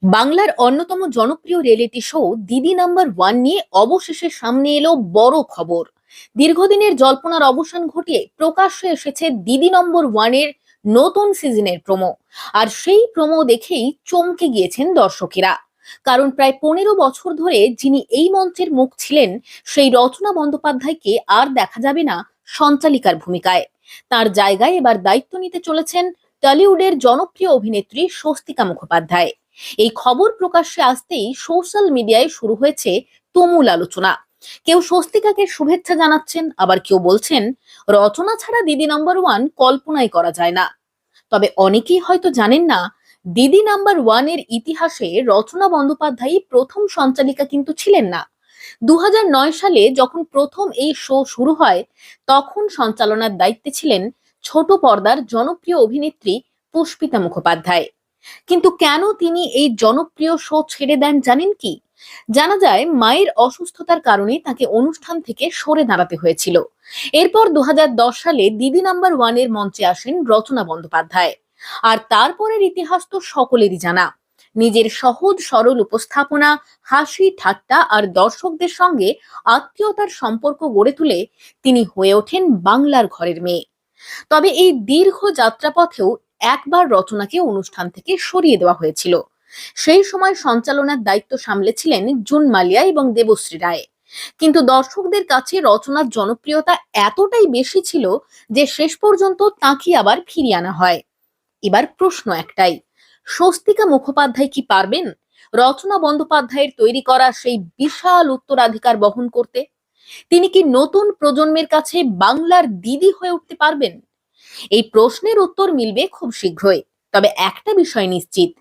বাংলার অন্যতম জনপ্রিয় রিয়েলিটি শো দিদি নাম্বার ওয়ান নিয়ে অবশেষে সামনে এলো বড় খবর। দীর্ঘদিনের জল্পনার অবসান ঘটিয়ে প্রকাশ্যে এসেছে দিদি নম্বর ওয়ানের নতুন সিজনের প্রোমো। আর সেই প্রোমো দেখেই চমকে গিয়েছেন দর্শকেরা। কারণ প্রায় 15 বছর ধরে যিনি এই মঞ্চের মুখ ছিলেন, সেই রচনা বন্দ্যোপাধ্যায়কে আর দেখা যাবে না সঞ্চালিকার ভূমিকায়। তার জায়গায় এবার দায়িত্ব নিতে চলেছেন টলিউডের জনপ্রিয় অভিনেত্রী স্বস্তিকা মুখোপাধ্যায়। এই খবর প্রকাশ্যে আসতেই সোশ্যাল মিডিয়ায় শুরু হয়েছে তুমুল আলোচনা। কেউ স্বস্তিকাকে শুভেচ্ছা জানাচ্ছেন, আবার কেউ বলছেন রচনা ছাড়া দিদি নাম্বার ওয়ান কল্পনাই করা যায় না। তবে অনেকেই হয়তো জানেন না, দিদি নাম্বার ওয়ানের ইতিহাসে রচনা বন্দ্যোপাধ্যায় প্রথম সঞ্চালিকা কিন্তু ছিলেন না। 2009 সালে যখন প্রথম এই শো শুরু হয়, তখন সঞ্চালনার দায়িত্বে ছিলেন ছোট পর্দার জনপ্রিয় অভিনেত্রী পুষ্পিতা মুখোপাধ্যায়। কিন্তু কেন তিনি এই জনপ্রিয় শো ছেড়ে দেন জানেন কি? জানা যায় মায়ের অসুস্থতার কারণে তাকে অনুষ্ঠান থেকে সরে দাঁড়াতে হয়েছিল। এরপর 2010 সালে দিদি নাম্বার ওয়ানের মঞ্চে আসেন রচনা বন্দ্যোপাধ্যায়। আর তারপরের ইতিহাস তো সকলেরই জানা। নিজের সহজ সরল উপস্থাপনা, হাসি ঠাট্টা আর দর্শকদের সঙ্গে আত্মীয়তার সম্পর্ক গড়ে তুলে তিনি হয়ে ওঠেন বাংলার ঘরের মেয়ে। তবে এই দীর্ঘ যাত্রাপথেও একবার রচনাকে অনুষ্ঠান থেকে সরিয়ে দেওয়া হয়েছিল। সেই সময় সঞ্চালনার দায়িত্ব সামলেছিলেন জুন মালিয়া এবং দেবশ্রী রায়। কিন্তু দর্শকদের কাছে রচনার জনপ্রিয়তা এতটাই বেশি ছিল যে শেষ পর্যন্ত তাকে আবার ফিরিয়ে আনা হয়। এবার প্রশ্ন একটাই, স্বস্তিকা মুখোপাধ্যায় কি পারবেন রচনা বন্দ্যোপাধ্যায়ের তৈরি করা সেই বিশাল উত্তরাধিকার বহন করতে? তিনি কি নতুন প্রজন্মের কাছে বাংলার দিদি হয়ে উঠতে পারবেন? এই প্রশ্নের উত্তর মিলবে খুব শীঘ্রই। তবে একটা বিষয় নিশ্চিত,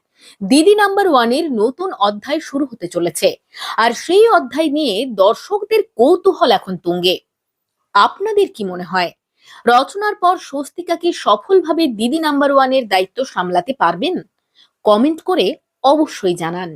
দিদি নাম্বার ওয়ানের নতুন অধ্যায় শুরু হতে চলেছে। আর সেই অধ্যায় নিয়ে দর্শকদের কৌতূহল এখন তুঙ্গে। আপনাদের কি মনে হয়, রচনার পর স্বস্তিকা কি সফলভাবে দিদি নাম্বার ওয়ানের দায়িত্ব সামলাতে পারবেন? কমেন্ট করে অবশ্যই জানান।